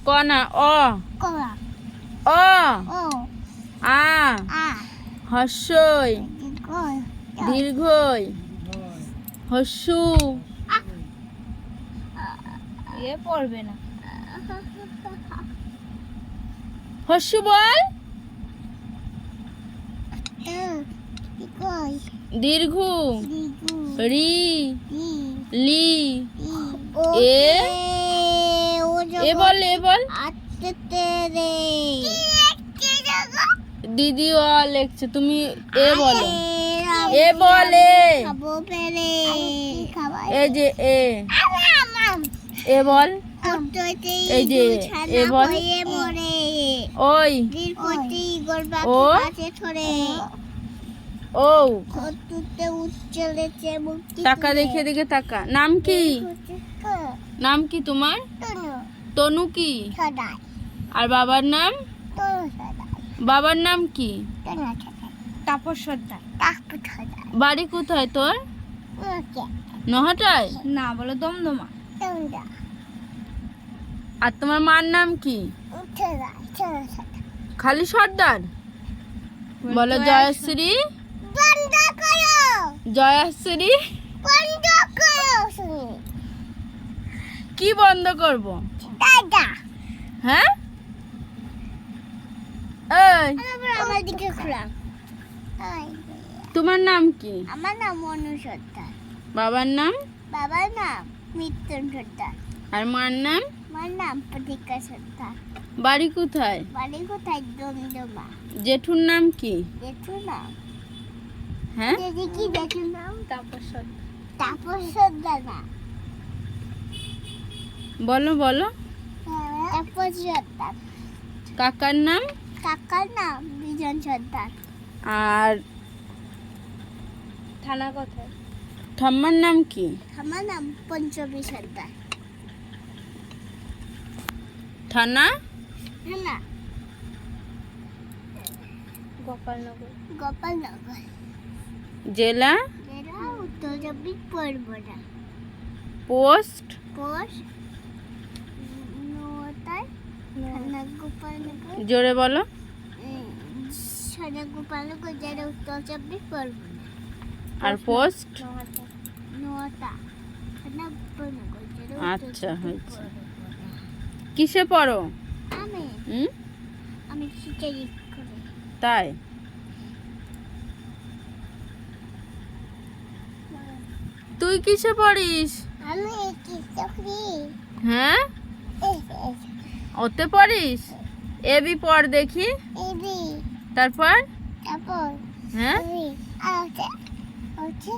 ক না অ অ আ হস্যই দীর্ঘই হস্যু এ পড়বে না। হস্যু বল দীর্ঘ রি লি এ এ বল এ বল দিদি অ লিখছে তুমি এ বলো এ বলে এই যে এ বল এই যে এ বল ওই ও ও টাকা দেখে দেখে টাকা নাম কি নাম কি তোমার তনু কি আর বাবার নাম বাবার নাম কি তাপস সর্দার। বাড়ি কোথায় তোর নহাটায় না বলো দমদমা। আর তোমার মার নাম কি খালি সর্দার বলো জয়শ্রী জয়শ্রী কি বন্ধ করব হ্যাঁ তোমার নাম কি আমার নাম মনু সর্দার। বাবার নাম বাবার নাম মিত্তন সর্দার। আর মার নাম আমার নাম প্রতীক্ষা সর্দার। বাড়ি কোথায় বাড়ি কোথায় দমদমা। জেঠুর নাম কি জেঠুর নাম হ্যাঁ কি জেঠুর নাম তাপস সর্দার। তাপস সর্দার না বলো বলো তাপস সর্দার। কাকার নাম কাকার নাম বিজন সর্দার। আর থানা কোথায় ঠাম্মার নাম কি আমার নাম পঞ্চমী সর্দার। থানা না গোপালনগর। গোপালনগর। জেলা জেলা উত্তর চব্বিশ পরগনা। পোস্ট পোস্ট নটায় থানা গোপালনগর। জোরে বলো থানা গোপালনগর জেলা উত্তর চব্বিশ পরগনা। আর পোস্ট নটা থানা গোপালনগর জেলা উত্তর আচ্ছা চব্বিশ হয়েছে পরগনা। কিসে পড়ো আমি আমি খিচুড়ি করি। তাই তুই কিসে পড়িস আমি খিচুড়ি হ্যাঁ ওতে পড়িস এবি পড় দেখি এবি তারপর তারপর হ্যাঁ আর হচ্ছে